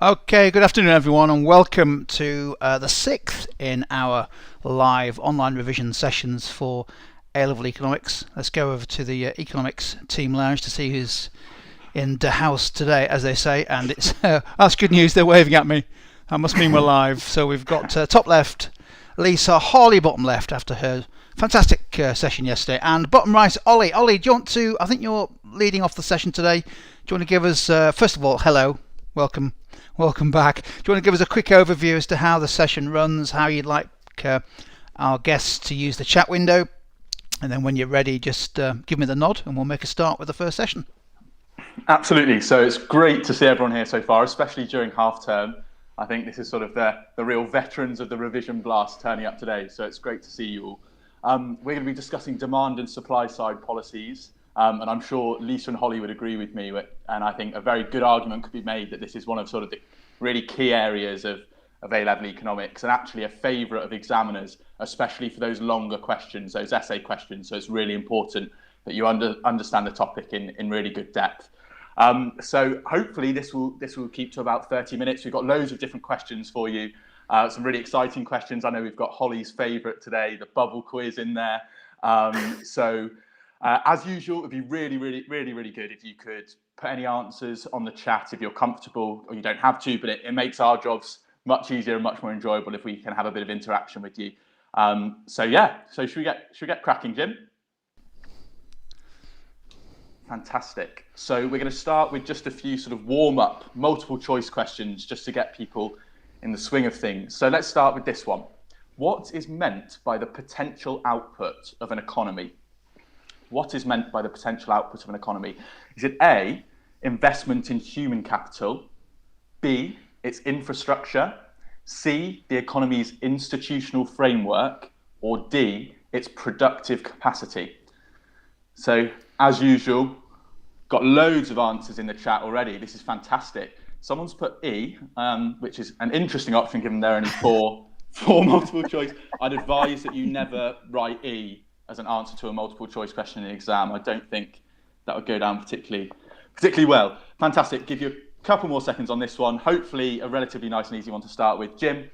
Okay, good afternoon, everyone, and welcome to the sixth in our live online revision sessions for A-Level Economics. Let's go over to the Economics Team Lounge to see who's in the house today, as they say, and it's that's good news. They're waving at me. That must mean we're live. So we've got top left, Lisa Harley, bottom left after her fantastic session yesterday, and bottom right, Ollie. Ollie, do you want to? I think you're leading off the session today. Do you want to give us first of all, hello, welcome back. Do you want to give us a quick overview as to how the session runs, how you'd like our guests to use the chat window, and then when you're ready, just give me the nod and we'll make a start with the first session. Absolutely. So it's great to see everyone here so far, especially during half term. I think this is sort of the real veterans of the revision blast turning up today. So it's great to see you all. We're going to be discussing demand and supply side policies. And I'm sure Lisa and Holly would agree with me. And I think a very good argument could be made that this is one of sort of the really key areas of A-Level Economics, and actually a favourite of examiners, especially for those longer questions, those essay questions. So it's really important that you understand the topic in really good depth. So hopefully this will keep to about 30 minutes. We've got loads of different questions for you. Some really exciting questions. I know we've got Holly's favourite today, the bubble quiz in there. As usual, it'd be really good if you could put any answers on the chat if you're comfortable, or you don't have to, but it makes our jobs much easier and much more enjoyable if we can have a bit of interaction with you. So should we get cracking, Jim? Fantastic. So we're going to start with just a few sort of warm-up multiple choice questions just to get people in the swing of things. So let's start with this one. What is meant by the potential output of an economy? What is meant by the potential output of an economy? Is it A, investment in human capital, B, its infrastructure, C, the economy's institutional framework, or D, its productive capacity? So, as usual, got loads of answers in the chat already. This is fantastic. Someone's put E, which is an interesting option given there are only four multiple choice. I'd advise that you never write E as an answer to a multiple choice question in the exam. I don't think that would go down particularly well. Fantastic. Give you a couple more seconds on this one. Hopefully a relatively nice and easy one to start with. Jim,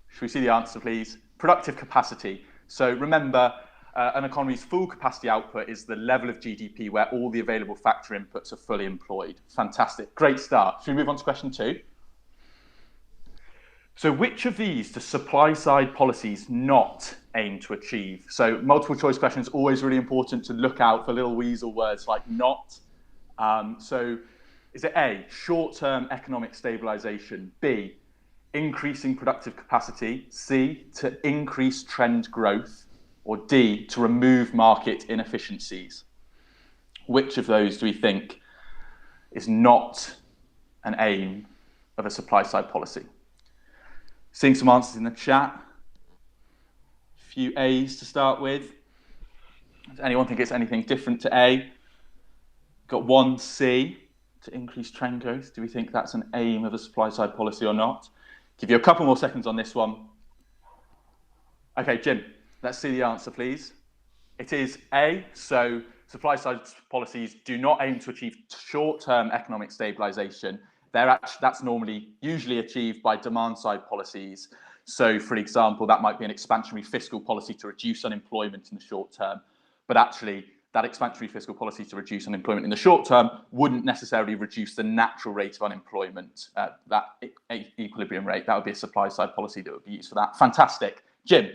should we see the answer, please? Productive capacity. So remember, an economy's full capacity output is the level of GDP where all the available factor inputs are fully employed. Fantastic. Great start. Should we move on to question 2? So which of these do supply side policies not aim to achieve? So multiple choice questions, always really important to look out for little weasel words like not. So is it A, short-term economic stabilization, B, increasing productive capacity, C, to increase trend growth, or D, to remove market inefficiencies? Which of those do we think is not an aim of a supply side policy? Seeing some answers in the chat. A few A's to start with. Does anyone think it's anything different to A? Got one C, to increase trend growth. Do we think that's an aim of a supply side policy or not? Give you a couple more seconds on this one. Okay, Jim, let's see the answer, please. It is A. So supply side policies do not aim to achieve short-term economic stabilization. That's usually achieved by demand-side policies. So, for example, that might be an expansionary fiscal policy to reduce unemployment in the short term. But actually, that expansionary fiscal policy to reduce unemployment in the short term wouldn't necessarily reduce the natural rate of unemployment, that equilibrium rate. That would be a supply-side policy that would be used for that. Fantastic. Jim,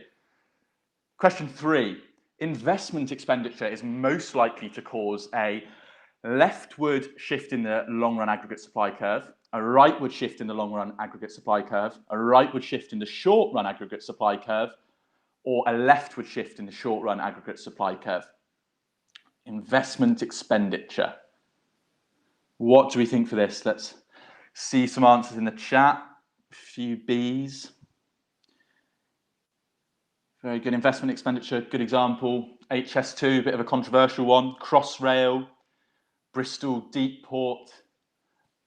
question 3. Investment expenditure is most likely to cause a leftward shift in the long-run aggregate supply curve, a rightward shift in the long-run aggregate supply curve, a rightward shift in the short-run aggregate supply curve, or a leftward shift in the short-run aggregate supply curve. Investment expenditure. What do we think for this? Let's see some answers in the chat. A few B's. Very good. Investment expenditure, good example. HS2, a bit of a controversial one. Crossrail, Bristol Deep Port.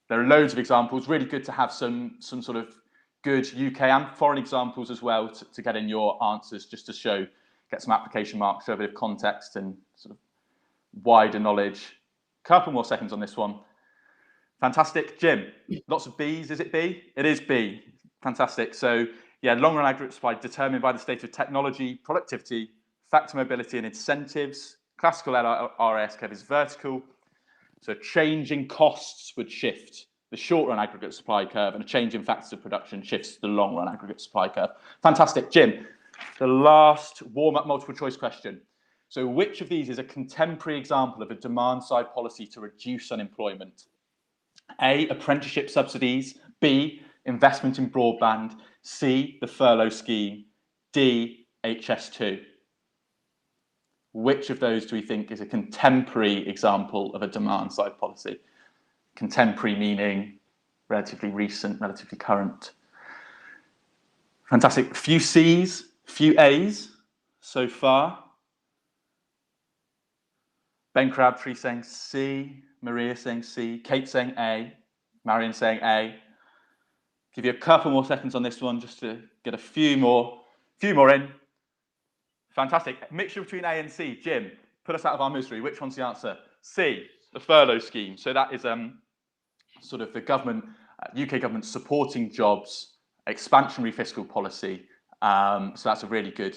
There are loads of examples. Really good to have some sort of good UK and foreign examples as well to get in your answers, just to get some application marks, show a bit of context and sort of wider knowledge. Couple more seconds on this one. Fantastic. Jim, lots of Bs. Is it B? It is B. Fantastic. So, yeah, long-run aggregate supply determined by the state of technology, productivity, factor mobility, and incentives. Classical RAS curve is vertical. So, a change in costs would shift the short-run aggregate supply curve, and a change in factors of production shifts the long-run aggregate supply curve. Fantastic. Jim, the last warm-up multiple choice question. So, which of these is a contemporary example of a demand-side policy to reduce unemployment? A, apprenticeship subsidies. B, investment in broadband. C, the furlough scheme. D, HS2. Which of those do we think is a contemporary example of a demand-side policy? Contemporary meaning relatively recent, relatively current. Fantastic. Few C's, few A's so far. Ben Crabtree saying C, Maria saying C, Kate saying A, Marion saying A. Give you a couple more seconds on this one just to get a few more in. Fantastic. Mixture between A and C. Jim, put us out of our misery. Which one's the answer? C, the furlough scheme. So that is sort of the government, UK government supporting jobs, expansionary fiscal policy. So that's a really good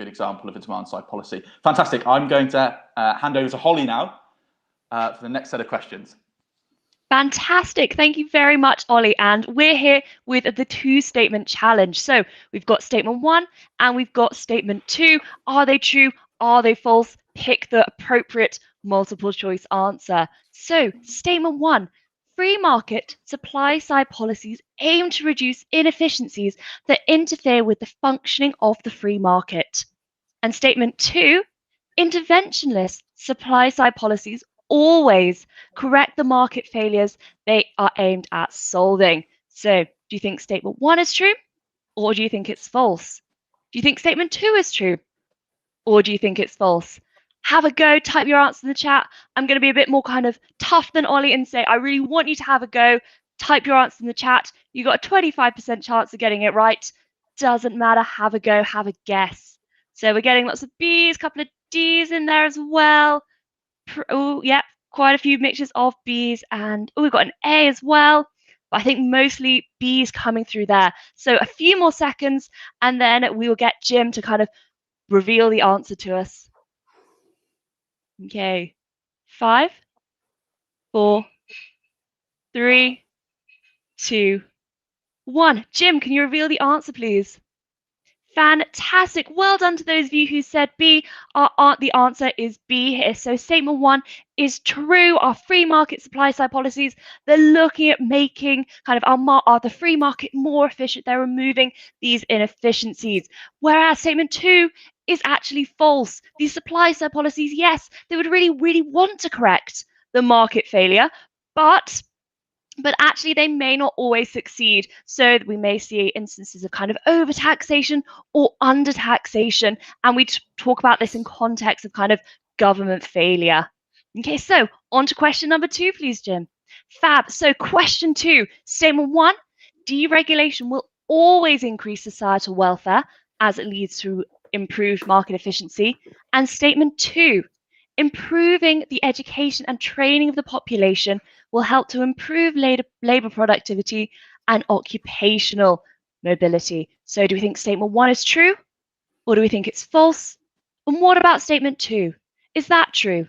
example of a demand-side policy. Fantastic. I'm going to hand over to Holly now for the next set of questions. Fantastic. Thank you very much, Ollie. And we're here with the two-statement challenge. So we've got statement 1 and we've got statement 2. Are they true? Are they false? Pick the appropriate multiple choice answer. So statement 1, free market supply-side policies aim to reduce inefficiencies that interfere with the functioning of the free market. And statement 2, interventionist supply-side policies always correct the market failures they are aimed at solving. So, do you think statement 1 is true, or do you think it's false? Do you think statement 2 is true, or do you think it's false? Have a go, type your answer in the chat. I'm going to be a bit more kind of tough than Ollie and say, I really want you to have a go. Type your answer in the chat. You got a 25% chance of getting it right. Doesn't matter, have a go, have a guess. So we're getting lots of B's, a couple of D's in there as well. Oh, yeah, quite a few mixtures of B's, and we've got an A as well. But I think mostly B's coming through there. So a few more seconds, and then we will get Jim to kind of reveal the answer to us. Okay, 5, 4, 3, 2, 1. Jim, can you reveal the answer, please? Fantastic. Well done to those of you who said B. The answer is B here. So statement 1 is true. Our free market supply side policies, they're looking at making kind of the free market more efficient. They're removing these inefficiencies. Whereas statement 2 is actually false. These supply side policies, yes, they would really, really want to correct the market failure, but actually they may not always succeed. So we may see instances of kind of overtaxation or undertaxation. And we talk about this in context of kind of government failure. Okay, so on to question number 2, please, Jim. Fab. So question 2, statement 1, deregulation will always increase societal welfare as it leads to improved market efficiency. And statement 2, improving the education and training of the population will help to improve labor productivity and occupational mobility. So do we think statement 1 is true, or do we think it's false? And what about statement 2? Is that true?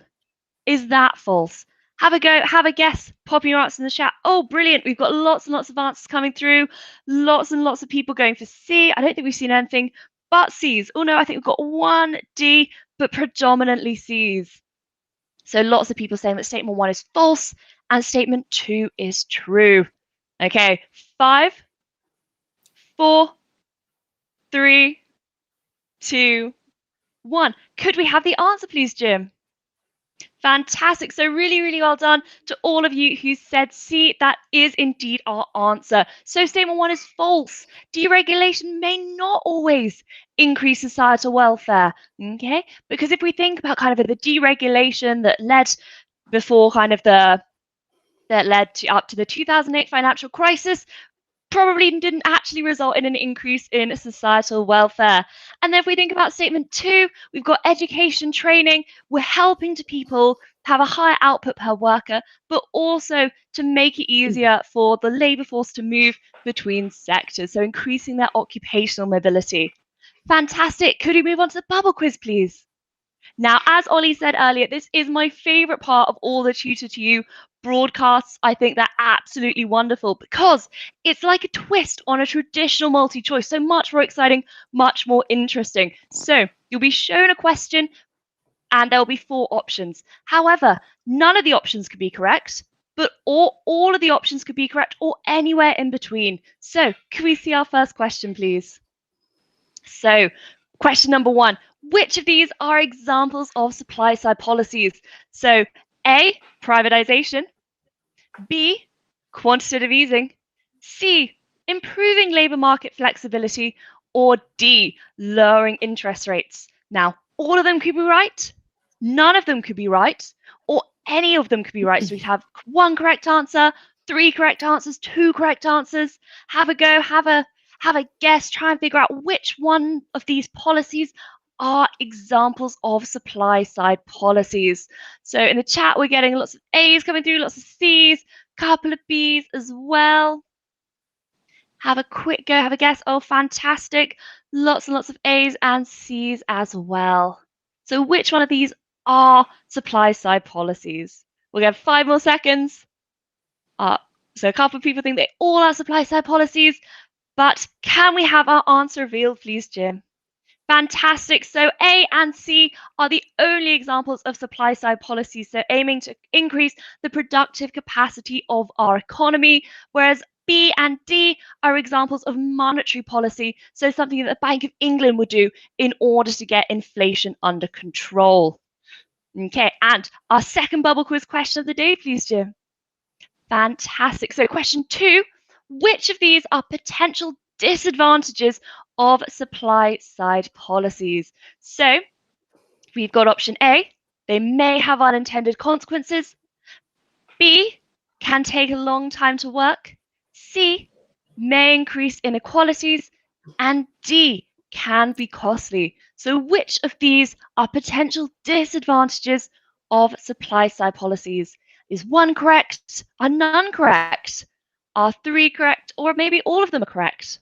Is that false? Have a go, have a guess, pop your answers in the chat. Oh, brilliant. We've got lots and lots of answers coming through. Lots and lots of people going for C. I don't think we've seen anything but C's. Oh no, I think we've got 1 D, but predominantly C's. So lots of people saying that statement 1 is false and statement 2 is true. Okay, 5, 4, 3, 2, 1. Could we have the answer, please, Jim? Fantastic. So really, really well done to all of you who said C. That is indeed our answer. So statement 1 is false. Deregulation may not always increase societal welfare, okay? Because if we think about kind of the deregulation that led before kind of that led to up to the 2008 financial crisis, probably didn't actually result in an increase in societal welfare. And then if we think about statement 2, we've got education, training. We're helping to people have a higher output per worker, but also to make it easier for the labour force to move between sectors, so increasing their occupational mobility. Fantastic. Could we move on to the bubble quiz, please? Now, as Ollie said earlier, this is my favourite part of all the Tutor to You broadcasts. I think they're absolutely wonderful because it's like a twist on a traditional multi-choice. So much more exciting, much more interesting. So you'll be shown a question and there'll be 4 options. However, none of the options could be correct, but all of the options could be correct or anywhere in between. So can we see our first question, please? So question number 1, which of these are examples of supply side policies? So A, privatization, B, quantitative easing, C, improving labour market flexibility, or D, lowering interest rates. Now, all of them could be right, none of them could be right, or any of them could be right. So we have 1 correct answer, 3 correct answers, 2 correct answers. Have a go, have a guess, try and figure out which one of these policies are examples of supply side policies. So in the chat, we're getting lots of A's coming through, lots of C's, couple of B's as well. Have a quick go, have a guess. Oh, fantastic. Lots and lots of A's and C's as well. So which one of these are supply side policies? We'll get 5 more seconds. So a couple of people think they all are supply side policies, but can we have our answer revealed, please, Jim? Fantastic. So A and C are the only examples of supply side policies, so aiming to increase the productive capacity of our economy, whereas B and D are examples of monetary policy, so something that the Bank of England would do in order to get inflation under control. Okay, and our second bubble quiz question of the day, please, Jim. Fantastic. So question 2, which of these are potential disadvantages of supply side policies? So we've got option A, they may have unintended consequences. B, can take a long time to work. C, may increase inequalities. And D, can be costly. So which of these are potential disadvantages of supply side policies? Is 1 correct? Are none correct? Are 3 correct? Or maybe all of them are correct?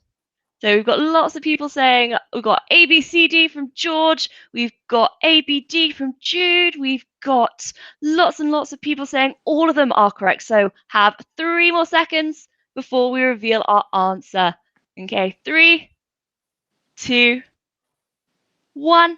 So we've got lots of people saying, we've got A, B, C, D from George, we've got A, B, D from Jude, we've got lots and lots of people saying all of them are correct. So have 3 more seconds before we reveal our answer. Okay, 3, 2, 1.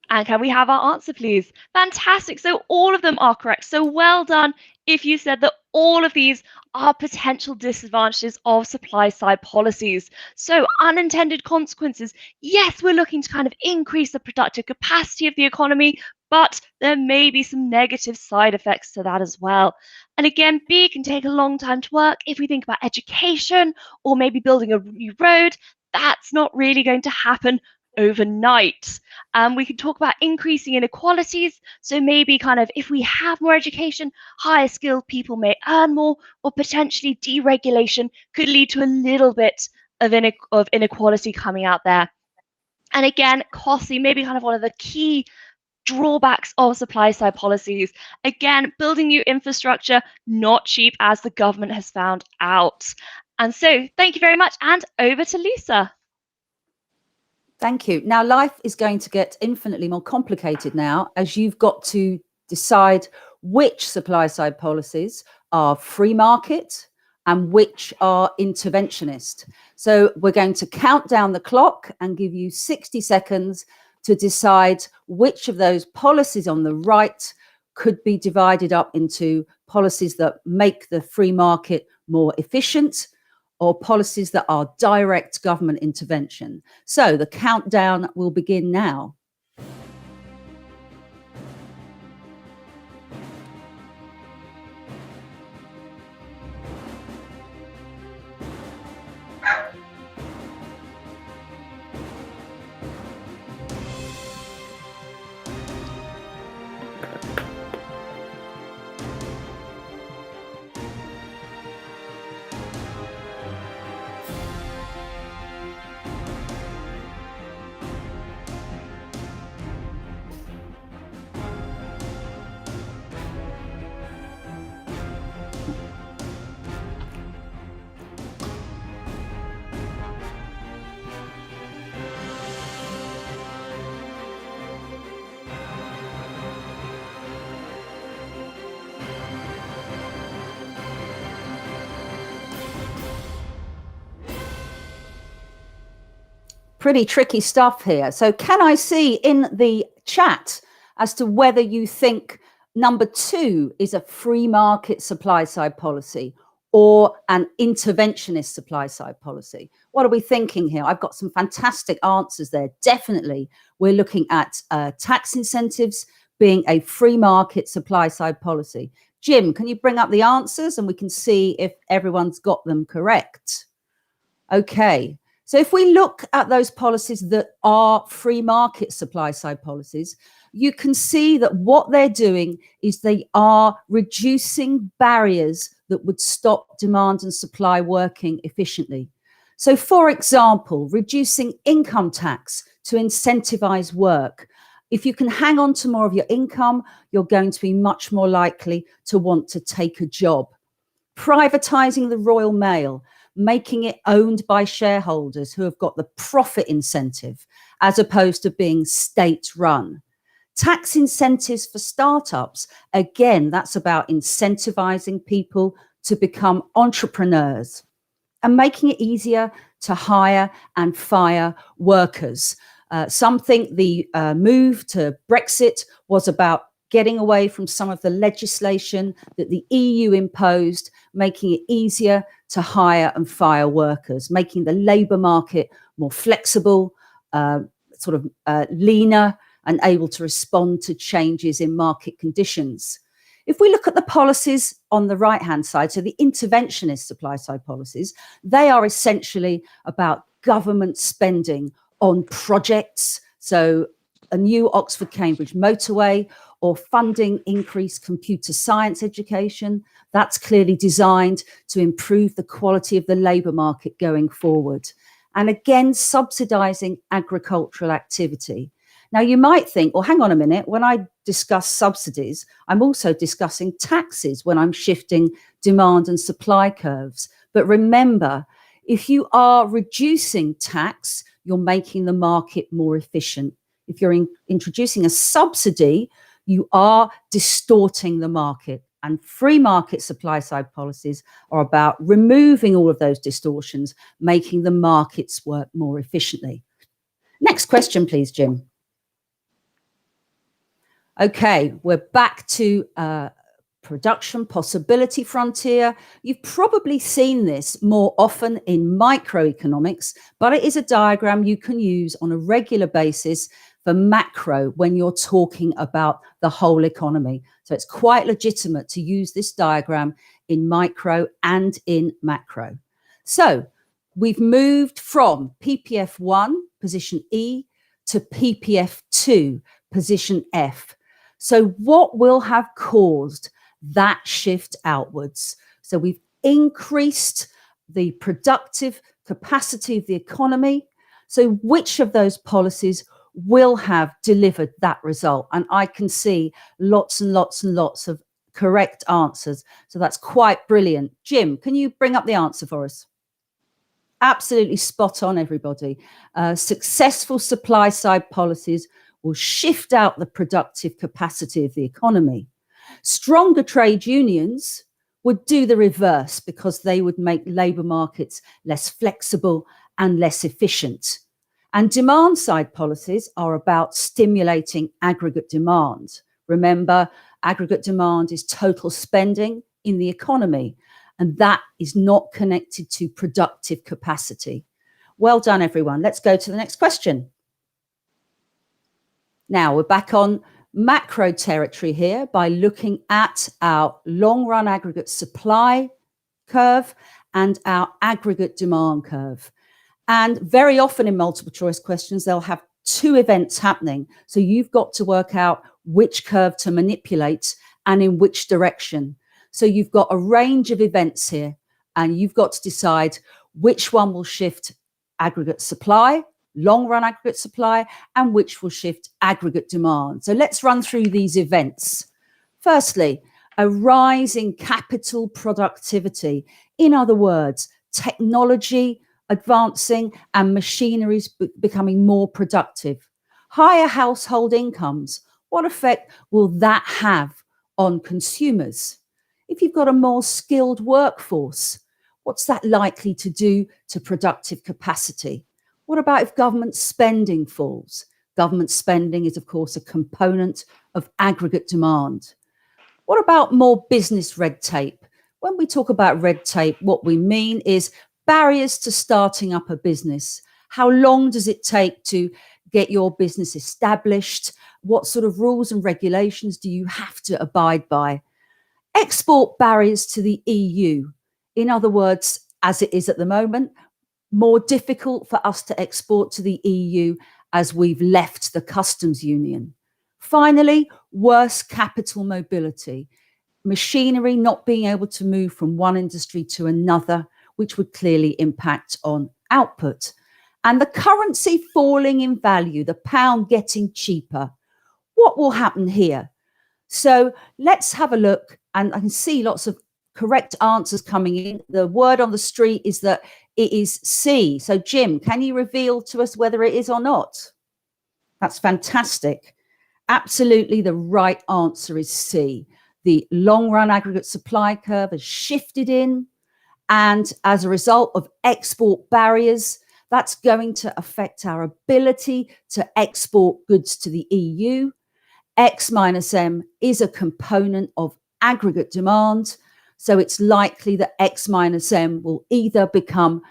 And can we have our answer, please? Fantastic. So all of them are correct. So well done if you said that all of these are potential disadvantages of supply side policies. So unintended consequences. Yes, we're looking to kind of increase the productive capacity of the economy, but there may be some negative side effects to that as well. And again, B can take a long time to work. If we think about education or maybe building a new road, that's not really going to happen overnight. We can talk about increasing inequalities. So maybe kind of if we have more education, higher skilled people may earn more, or potentially deregulation could lead to a little bit of inequality coming out there. And again, costly, maybe kind of one of the key drawbacks of supply side policies. Again, building new infrastructure, not cheap, as the government has found out. And so thank you very much, and over to Lisa. Thank you. Now, life is going to get infinitely more complicated now, as you've got to decide which supply side policies are free market and which are interventionist. So we're going to count down the clock and give you 60 seconds to decide which of those policies on the right could be divided up into policies that make the free market more efficient, or policies that are direct government intervention. So the countdown will begin now. Pretty tricky stuff here. So can I see in the chat as to whether you think number 2 is a free market supply side policy or an interventionist supply side policy? What are we thinking here? I've got some fantastic answers there. Definitely, we're looking at tax incentives being a free market supply side policy. Jim, can you bring up the answers and we can see if everyone's got them correct? Okay. So if we look at those policies that are free market supply side policies, you can see that what they're doing is they are reducing barriers that would stop demand and supply working efficiently. So, for example, reducing income tax to incentivize work. If you can hang on to more of your income, you're going to be much more likely to want to take a job. Privatizing the Royal Mail, making it owned by shareholders who have got the profit incentive as opposed to being state run. Tax incentives for startups, again, that's about incentivizing people to become entrepreneurs and making it easier to hire and fire workers. Something the move to Brexit was about getting away from some of the legislation that the EU imposed, making it easier to hire and fire workers, making the labour market more flexible, leaner and able to respond to changes in market conditions. If we look at the policies on the right-hand side, so the interventionist supply-side policies, they are essentially about government spending on projects, so a new Oxford-Cambridge motorway, or funding increased computer science education. That's clearly designed to improve the quality of the labour market going forward. And again, subsidising agricultural activity. Now, you might think, well, hang on a minute, when I discuss subsidies, I'm also discussing taxes when I'm shifting demand and supply curves. But remember, if you are reducing tax, you're making the market more efficient. If you're introducing a subsidy, you are distorting the market. And free market supply side policies are about removing all of those distortions, making the markets work more efficiently. Next question, please, Jim. Okay, we're back to production possibility frontier. You've probably seen this more often in microeconomics, but it is a diagram you can use on a regular basis for macro when you're talking about the whole economy. So it's quite legitimate to use this diagram in micro and in macro. So we've moved from PPF1, position E, to PPF2, position F. So what will have caused that shift outwards? So we've increased the productive capacity of the economy. So which of those policies will have delivered that result? And I can see lots and lots and lots of correct answers. So that's quite brilliant. Jim, can you bring up the answer for us? Absolutely spot on, everybody. Successful supply side policies will shift out the productive capacity of the economy. Stronger trade unions would do the reverse because they would make labour markets less flexible and less efficient. And demand side policies are about stimulating aggregate demand. Remember, aggregate demand is total spending in the economy, and that is not connected to productive capacity. Well done, everyone. Let's go to the next question. Now we're back on macro territory here by looking at our long-run aggregate supply curve and our aggregate demand curve. And very often in multiple choice questions, they'll have two events happening. So you've got to work out which curve to manipulate and in which direction. So you've got a range of events here, and you've got to decide which one will shift aggregate supply, long-run aggregate supply, and which will shift aggregate demand. So let's run through these events. Firstly, a rise in capital productivity. In other words, technology advancing and machineries becoming more productive. Higher household incomes. What effect will that have on consumers? If you've got a more skilled workforce, what's that likely to do to productive capacity? What about if government spending falls? Government spending is, of course, a component of aggregate demand. What about more business red tape? When we talk about red tape, what we mean is barriers to starting up a business. How long does it take to get your business established? What sort of rules and regulations do you have to abide by? Export barriers to the EU. In other words, as it is at the moment, more difficult for us to export to the EU as we've left the customs union. Finally, worse capital mobility. Machinery not being able to move from one industry to another, which would clearly impact on output. And the currency falling in value, the pound getting cheaper. What will happen here? So let's have a look, and I can see lots of correct answers coming in. The word on the street is that it is C. So Jim, can you reveal to us whether it is or not? That's fantastic. Absolutely, the right answer is C. The long run aggregate supply curve has shifted in, and as a result of export barriers, that's going to affect our ability to export goods to the EU. X minus M is a component of aggregate demand. So it's likely that X minus M will either become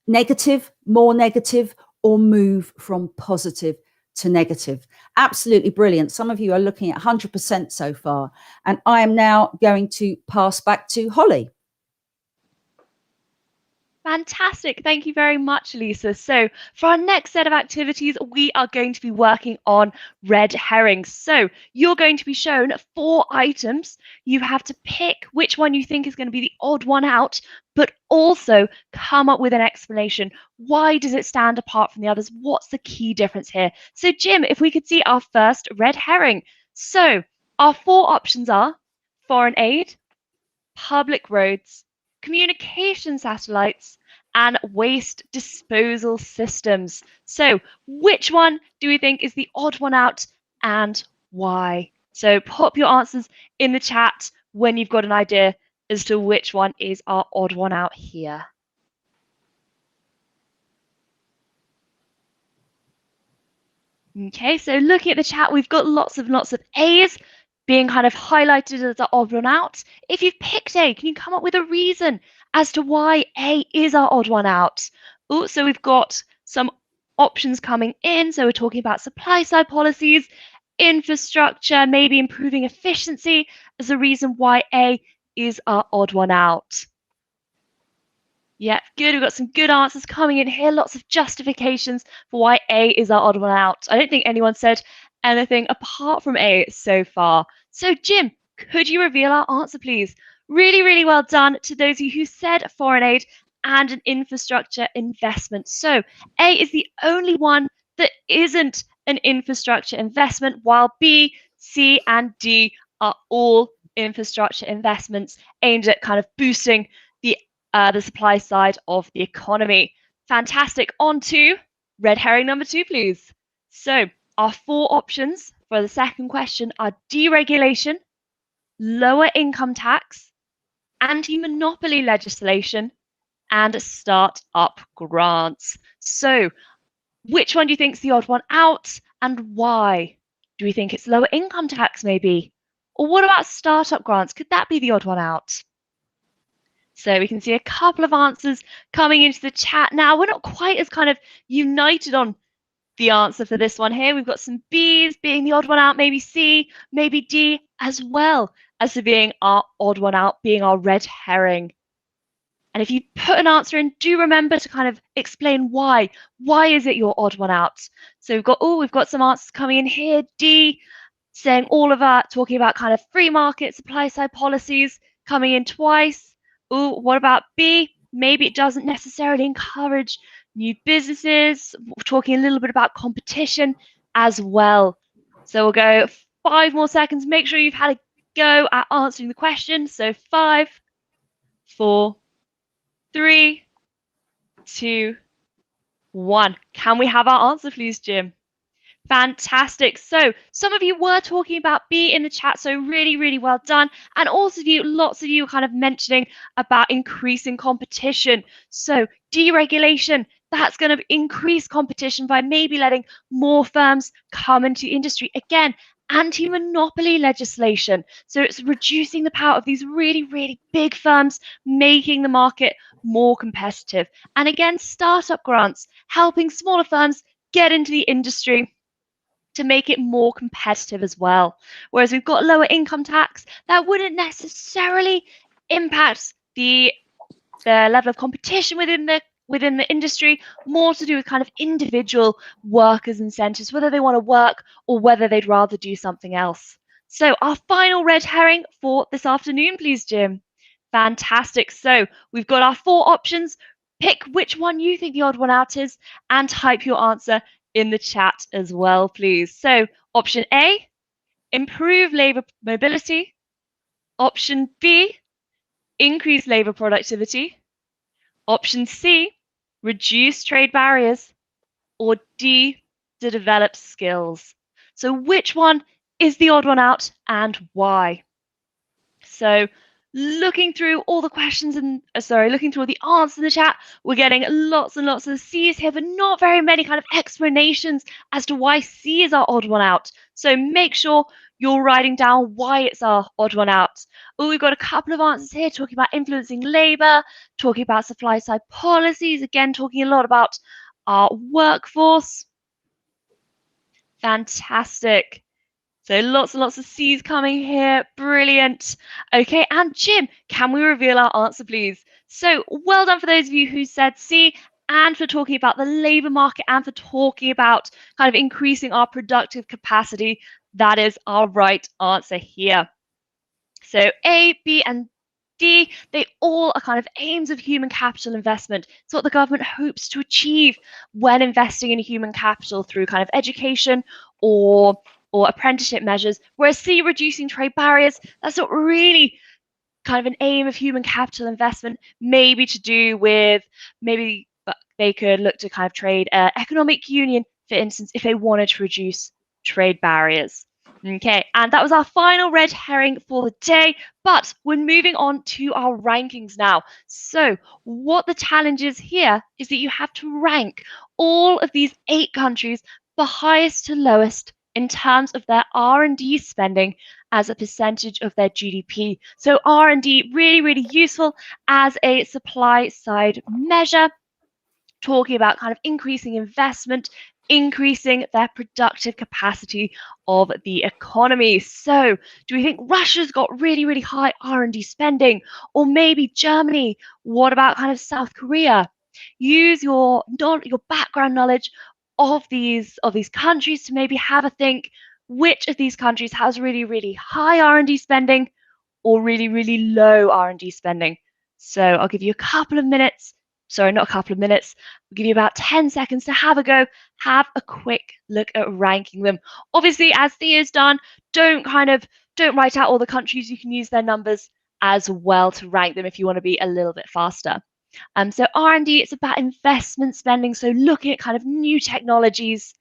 negative, more negative, or move from positive to negative. Absolutely brilliant. Some of you are looking at 100% so far. And I am now going to pass back to Holly. Fantastic. Thank you very much, Lisa. So for our next set of activities, we are going to be working on red herrings. So you're going to be shown 4 items. You have to pick which one you think is going to be the odd one out, but also come up with an explanation. Why does it stand apart from the others? What's the key difference here? So Jim, if we could see our first red herring. So our 4 options are foreign aid, public roads, communication satellites, and waste disposal systems. So which one do we think is the odd one out and why? So pop your answers in the chat when you've got an idea as to which one is our odd one out here. Okay, so looking at the chat, we've got lots of A's being kind of highlighted as the odd one out. If you've picked A, can you come up with a reason as to why A is our odd one out? Oh, so we've got some options coming in. So we're talking about supply side policies, infrastructure, maybe improving efficiency as a reason why A is our odd one out. Yeah, good. We've got some good answers coming in here. Lots of justifications for why A is our odd one out. I don't think anyone said anything apart from A so far. So Jim, could you reveal our answer, please? Really, really well done to those of you who said foreign aid and an infrastructure investment. So A is the only one that isn't an infrastructure investment, while B, C, and D are all infrastructure investments aimed at kind of boosting the supply side of the economy. Fantastic. On to red herring number 2, please. So our 4 options for the second question are deregulation, lower income tax, anti-monopoly legislation, and start-up grants. So which one do you think is the odd one out and why? Do we think it's lower income tax maybe? Or what about start-up grants? Could that be the odd one out? So we can see a couple of answers coming into the chat now. We're not quite as kind of united on the answer for this one here. We've got some B's being the odd one out, maybe C, maybe D, as well as to being our odd one out, being our red herring. And if you put an answer in, do remember to kind of explain why. Why is it your odd one out? So we've got some answers coming in here. D, saying all of that, talking about kind of free market, supply side policies coming in twice. Oh, what about B? Maybe it doesn't necessarily encourage new businesses. We're talking a little bit about competition as well. So we'll go 5 more seconds. Make sure you've had a go at answering the question. So 5, 4, 3, 2, 1. Can we have our answer, please, Jim? Fantastic. So some of you were talking about B in the chat, so really, really well done. And also lots of you kind of mentioning about increasing competition. So deregulation that's going to increase competition by maybe letting more firms come into the industry. Again, anti-monopoly legislation. So it's reducing the power of these really, really big firms, making the market more competitive. And again, startup grants, helping smaller firms get into the industry to make it more competitive as well. Whereas we've got lower income tax, that wouldn't necessarily impact the level of competition within the industry, more to do with kind of individual workers' incentives, whether they want to work or whether they'd rather do something else. So our final red herring for this afternoon, please, Jim. Fantastic. So we've got our 4 options. Pick which one you think the odd one out is and type your answer in the chat as well, please. So option A, improve labour mobility. Option B, increase labour productivity. Option C, reduce trade barriers. Or D, to develop skills. So which one is the odd one out and why? So looking through all the questions and looking through all the answers in the chat, we're getting lots and lots of C's here, but not very many kind of explanations as to why C is our odd one out. So make sure you're writing down why it's our odd one out. Oh, we've got a couple of answers here talking about influencing labour, talking about supply side policies, again talking a lot about our workforce. Fantastic. So lots and lots of C's coming here. Brilliant. Okay, and Jim, can we reveal our answer, please? So well done for those of you who said C and for talking about the labour market and for talking about kind of increasing our productive capacity. That is our right answer here. So A, B, and D, they all are kind of aims of human capital investment. It's what the government hopes to achieve when investing in human capital through kind of education or apprenticeship measures. Whereas C, reducing trade barriers, that's not really kind of an aim of human capital investment, maybe to do with, maybe they could look to kind of trade economic union, for instance, if they wanted to reduce trade barriers. Okay, and that was our final red herring for the day, but we're moving on to our rankings now. So what the challenge is here is that you have to rank all of these 8 countries, the highest to lowest, in terms of their R&D spending as a percentage of their GDP. So R&D, really, really useful as a supply side measure, talking about kind of increasing investment, increasing their productive capacity of the economy. So do we think Russia's got really, really high R&D spending? Or maybe Germany? What about kind of South Korea? Use your background knowledge of these countries to maybe have a think which of these countries has really, really high R&D spending or really, really low R&D spending. So I'll give you a couple of minutes. Sorry, not a couple of minutes. We'll give you about 10 seconds to have a go, have a quick look at ranking them. Obviously, as Theo's done, don't write out all the countries. You can use their numbers as well to rank them if you want to be a little bit faster. So R&D, it's about investment spending, so looking at kind of new technologies.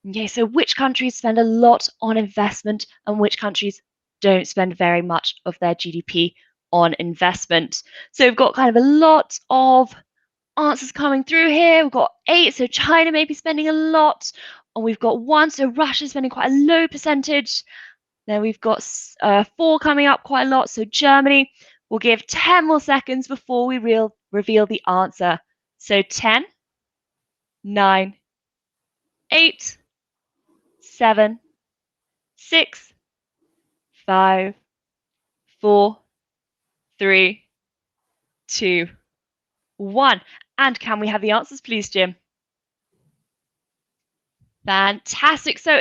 Okay, so which countries spend a lot on investment and which countries don't spend very much of their GDP on investment. So we've got kind of a lot of answers coming through here. We've got 8, so China may be spending a lot, and we've got 1, so Russia's spending quite a low percentage. Then we've got 4 coming up quite a lot, so Germany. We'll give 10 more seconds before we reveal the answer. So 10, 9, 8, 7, 6, 5, 4, 3, 2, 1. And can we have the answers, please, Jim? Fantastic. So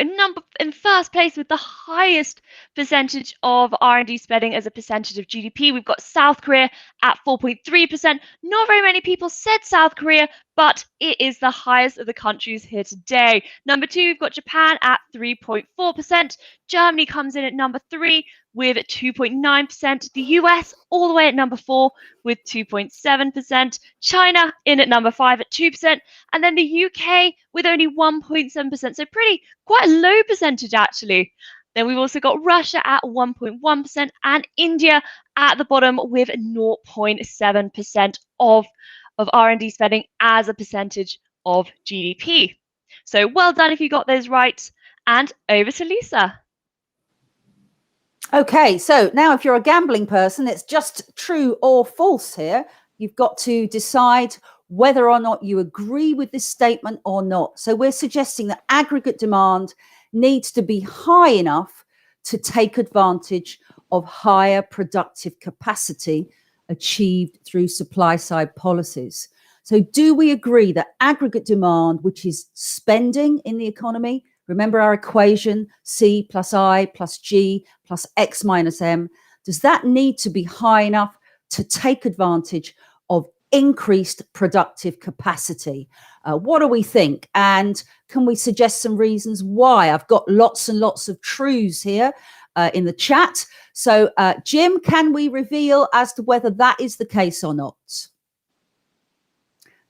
in first place with the highest percentage of R&D spending as a percentage of GDP, we've got South Korea at 4.3%. Not very many people said South Korea, but it is the highest of the countries here today. Number 2, we've got Japan at 3.4%. Germany comes in at number 3 with 2.9%. The US all the way at number 4 with 2.7%. China in at number 5 at 2%. And then the UK with only 1.7%. So quite a low percentage, actually. Then we've also got Russia at 1.1% and India at the bottom with 0.7% of of R&D spending as a percentage of GDP. So well done if you got those right. And over to Lisa. Okay, so now if you're a gambling person, it's just true or false here. You've got to decide whether or not you agree with this statement or not. So we're suggesting that aggregate demand needs to be high enough to take advantage of higher productive capacity achieved through supply side policies. So do we agree that aggregate demand, which is spending in the economy, remember our equation, C plus I plus G plus X minus M, does that need to be high enough to take advantage of increased productive capacity? What do we think? And can we suggest some reasons why? I've got lots and lots of truths here in the chat. So, Jim, can we reveal as to whether that is the case or not?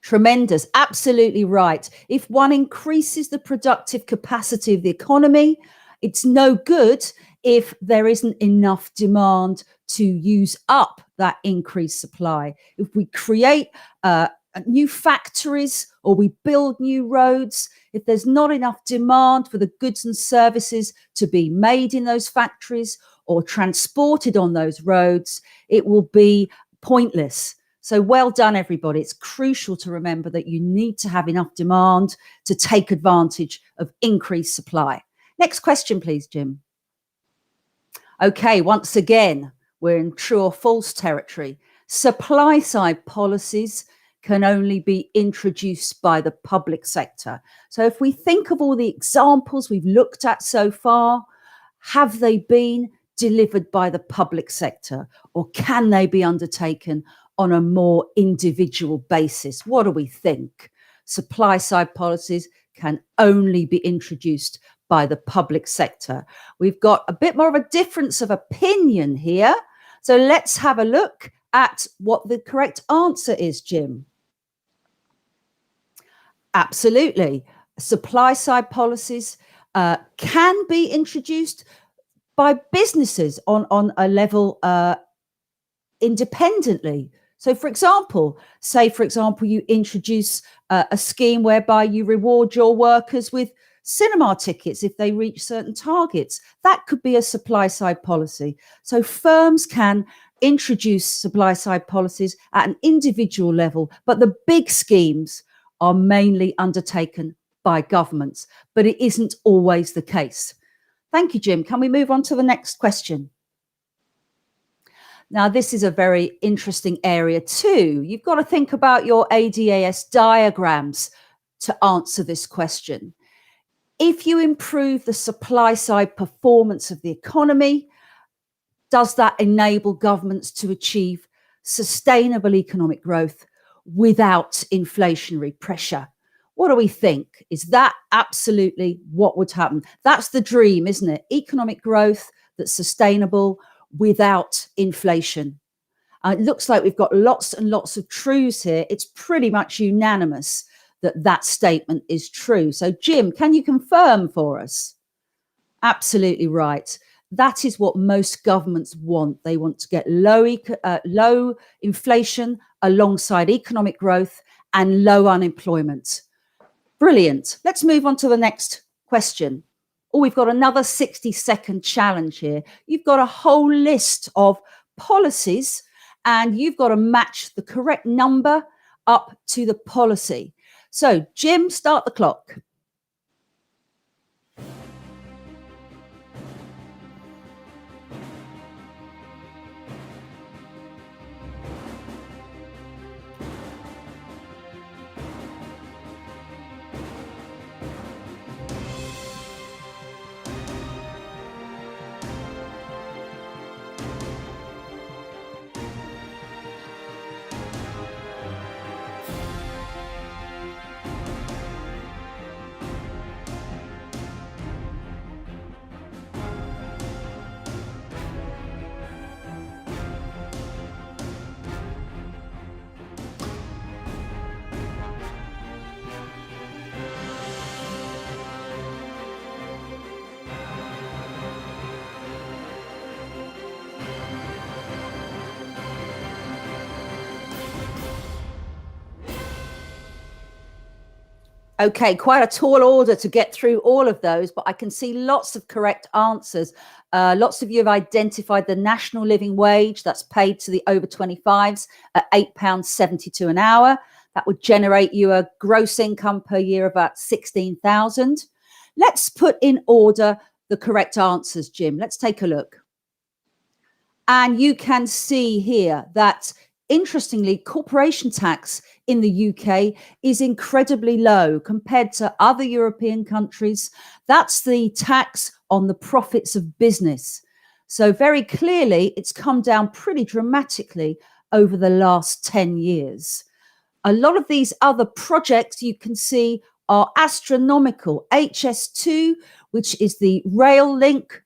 Tremendous. Absolutely right. If one increases the productive capacity of the economy, it's no good if there isn't enough demand to use up that increased supply. If we create new factories or we build new roads, if there's not enough demand for the goods and services to be made in those factories or transported on those roads, it will be pointless. So well done, everybody. It's crucial to remember that you need to have enough demand to take advantage of increased supply. Next question, please, Jim. Okay, once again, we're in true or false territory. Supply side policies can only be introduced by the public sector. So if we think of all the examples we've looked at so far, have they been delivered by the public sector, or can they be undertaken on a more individual basis? What do we think? Supply side policies can only be introduced by the public sector. We've got a bit more of a difference of opinion here. So let's have a look at what the correct answer is, Jim. Absolutely. Supply side policies can be introduced by businesses on a level independently. So, for example, you introduce a scheme whereby you reward your workers with cinema tickets if they reach certain targets. That could be a supply side policy. So firms can introduce supply side policies at an individual level, but the big schemes are mainly undertaken by governments, but it isn't always the case. Thank you, Jim. Can we move on to the next question? Now, this is a very interesting area too. You've got to think about your ADAS diagrams to answer this question. If you improve the supply side performance of the economy, does that enable governments to achieve sustainable economic growth without inflationary pressure? What do we think? Is that absolutely what would happen? That's the dream, isn't it? Economic growth that's sustainable without inflation. It looks like we've got lots and lots of truths here. It's pretty much unanimous that that statement is true. So, Jim, can you confirm for us? Absolutely right. That is what most governments want. They want to get low inflation alongside economic growth and low unemployment. Brilliant. Let's move on to the next question. Oh, we've got another 60-second challenge here. You've got a whole list of policies and you've got to match the correct number up to the policy. So, Jim, start the clock. Okay, quite a tall order to get through all of those, but I can see lots of correct answers. Lots of you have identified the national living wage that's paid to the over 25s at £8.72 an hour. That would generate you a gross income per year of about 16,000. Let's put in order the correct answers, Jim. Let's take a look. And you can see here that, interestingly, corporation tax in the UK is incredibly low compared to other European countries. That's the tax on the profits of business. So very clearly, it's come down pretty dramatically over the last 10 years. A lot of these other projects you can see are astronomical. HS2, which is the rail link,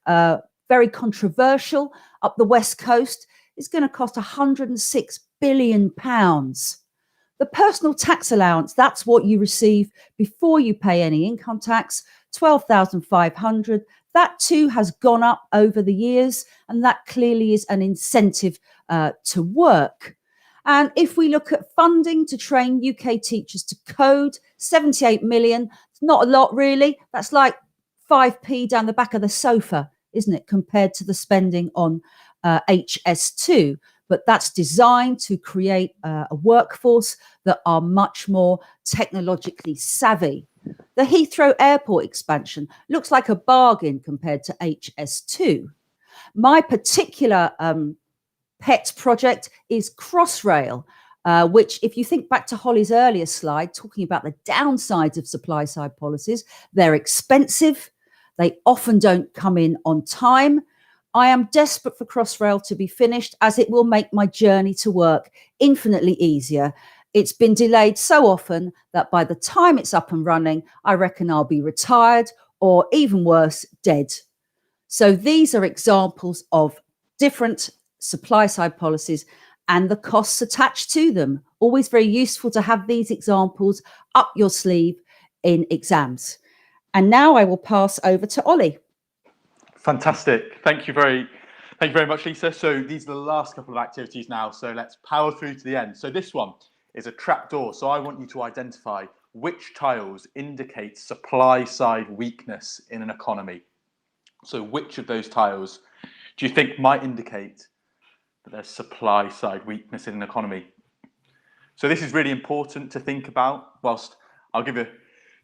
very controversial up the West Coast, is going to cost £106 billion. The personal tax allowance, that's what you receive before you pay any income tax, 12,500. That too has gone up over the years, and that clearly is an incentive to work. And if we look at funding to train UK teachers to code, 78 million, it's not a lot really. That's like 5p down the back of the sofa, isn't it, compared to the spending on HS2. But that's designed to create a workforce that are much more technologically savvy. The Heathrow Airport expansion looks like a bargain compared to HS2. My particular pet project is Crossrail, which, if you think back to Holly's earlier slide, talking about the downsides of supply side policies, they're expensive. They often don't come in on time. I am desperate for Crossrail to be finished, as it will make my journey to work infinitely easier. It's been delayed so often that by the time it's up and running, I reckon I'll be retired, or even worse, dead. So these are examples of different supply side policies and the costs attached to them. Always very useful to have these examples up your sleeve in exams. And now I will pass over to Ollie. Fantastic. Thank you very much, Lisa. So these are the last couple of activities now. So let's power through to the end. So this one is a trapdoor. So I want you to identify which tiles indicate supply side weakness in an economy. So which of those tiles do you think might indicate that there's supply side weakness in an economy? So this is really important to think about. Whilst I'll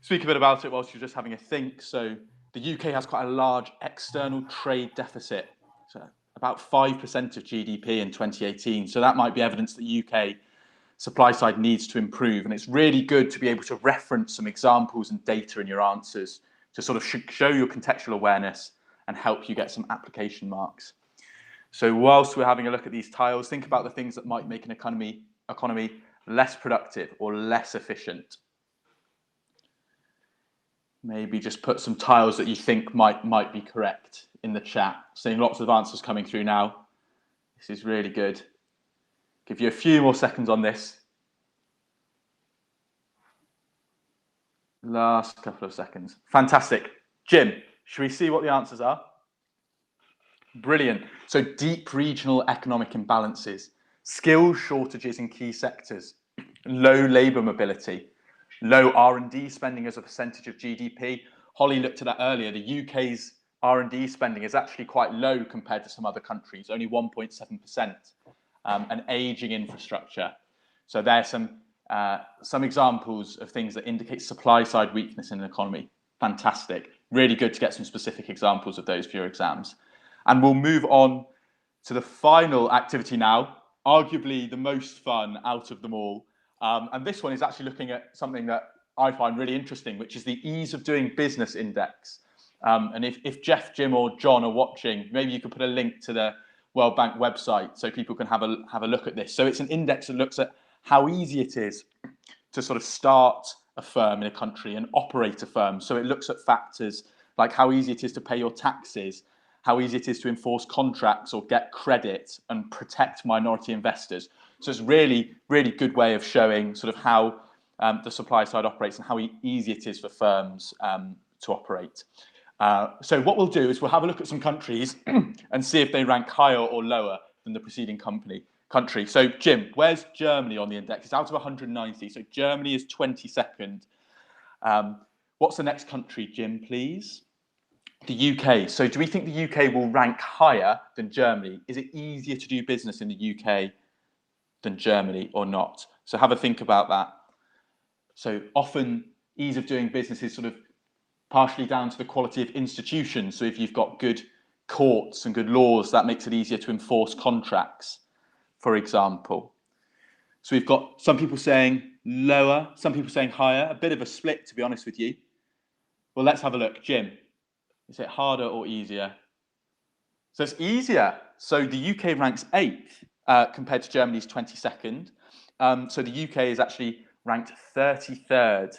speak a bit about it whilst you're just having a think. So the UK has quite a large external trade deficit, so about 5% of GDP in 2018. So that might be evidence that the UK supply side needs to improve. And it's really good to be able to reference some examples and data in your answers to sort of show your contextual awareness and help you get some application marks. So whilst we're having a look at these tiles, think about the things that might make an economy less productive or less efficient. Maybe just put some tiles that you think might be correct in the chat. Seeing lots of answers coming through now. This is really good. Give you a few more seconds on this. Last couple of seconds. Fantastic. Jim, should we see what the answers are? Brilliant. So deep regional economic imbalances, skills shortages in key sectors, low labour mobility, low R&D spending as a percentage of GDP. Holly looked at that earlier. The UK's R&D spending is actually quite low compared to some other countries, only 1.7%, and ageing infrastructure. So there's some examples of things that indicate supply side weakness in an economy. Fantastic. Really good to get some specific examples of those for your exams. And we'll move on to the final activity now, arguably the most fun out of them all. And this one is actually looking at something that I find really interesting, which is the Ease of Doing Business Index. And if Jeff, Jim, or John are watching, maybe you could put a link to the World Bank website so people can have a look at this. So it's an index that looks at how easy it is to sort of start a firm in a country and operate a firm. So it looks at factors like how easy it is to pay your taxes, how easy it is to enforce contracts or get credit and protect minority investors. So it's really, really good way of showing sort of how the supply side operates and how easy it is for firms to operate. So what we'll do is we'll have a look at some countries and see if they rank higher or lower than the preceding country. So Jim, where's Germany on the index? It's out of 190. So Germany is 22nd. What's the next country, Jim, please? The UK. So do we think the UK will rank higher than Germany? Is it easier to do business in the UK than Germany or not? So have a think about that. So often ease of doing business is sort of partially down to the quality of institutions. So if you've got good courts and good laws, that makes it easier to enforce contracts, for example. So we've got some people saying lower, some people saying higher, a bit of a split, to be honest with you. Well, let's have a look. Jim, is it harder or easier? So it's easier. So the UK ranks 8th compared to Germany's 22nd. So the UK is actually ranked 33rd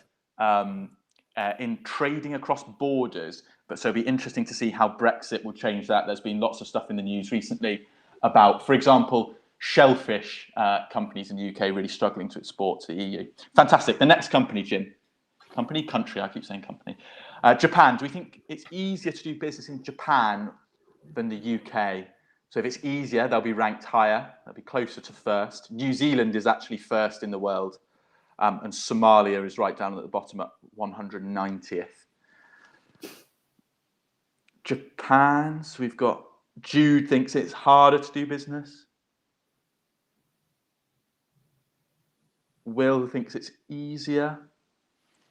in trading across borders. But so it'll be interesting to see how Brexit will change that. There's been lots of stuff in the news recently about, for example, shellfish companies in the UK really struggling to export to the EU. Fantastic. The next company, Jim. Country, I keep saying company. Japan. Do we think it's easier to do business in Japan than the UK? So if it's easier, they'll be ranked higher. They'll be closer to first. New Zealand is actually first in the world. And Somalia is right down at the bottom at 190th. Japan. So we've got Jude thinks it's harder to do business. Will thinks it's easier.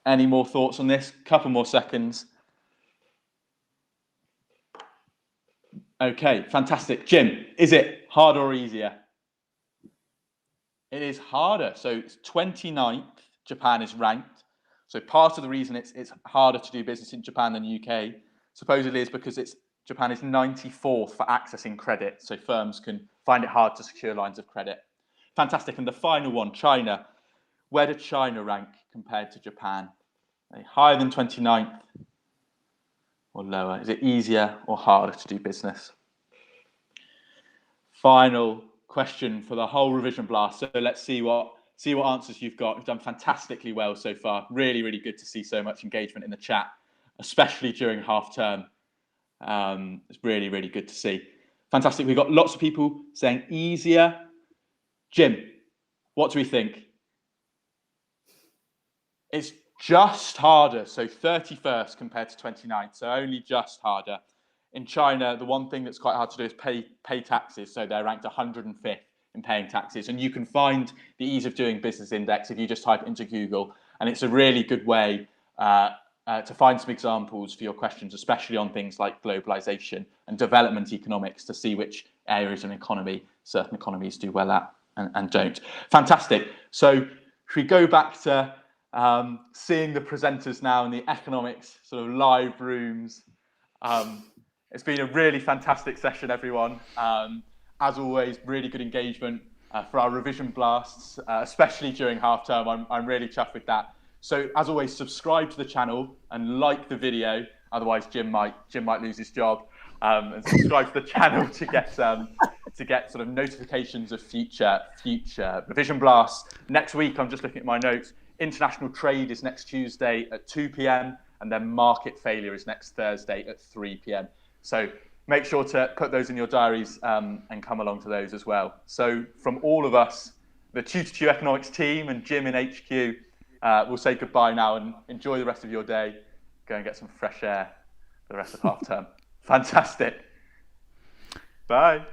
Any more thoughts on this? Couple more seconds. Okay, fantastic. Jim, is it harder or easier? It is harder. So it's 29th, Japan is ranked. So part of the reason it's harder to do business in Japan than the UK, supposedly is because Japan is 94th for accessing credit. So firms can find it hard to secure lines of credit. Fantastic. And the final one, China. Where did China rank compared to Japan? Are they higher than 29th or lower? Is it easier or harder to do business? Final question for the whole revision blast. So let's see what answers you've got. You've done fantastically well so far. Really, really good to see so much engagement in the chat, especially during half term. It's really, really good to see. Fantastic. We've got lots of people saying easier. Jim, what do we think? It's just harder. So 31st compared to 29th. So only just harder. In China, the one thing that's quite hard to do is pay taxes. So they're ranked 105th in paying taxes. And you can find the Ease of Doing Business Index if you just type it into Google. And it's a really good way to find some examples for your questions, especially on things like globalization and development economics, to see which areas of an economy certain economies do well at and don't. Fantastic. So if we go back to seeing the presenters now in the economics sort of live rooms, it's been a really fantastic session, everyone. As always, really good engagement for our revision blasts, especially during half term. I'm really chuffed with that. So as always, subscribe to the channel and like the video. Otherwise, Jim might lose his job. And subscribe to the channel to get sort of notifications of future revision blasts. Next week, I'm just looking at my notes. International trade is next Tuesday at 2 p.m. and then market failure is next Thursday at 3 p.m. So make sure to put those in your diaries and come along to those as well. So from all of us, the Tutor2 Economics team and Jim in HQ, we'll say goodbye now and enjoy the rest of your day. Go and get some fresh air for the rest of half term. Fantastic. Bye.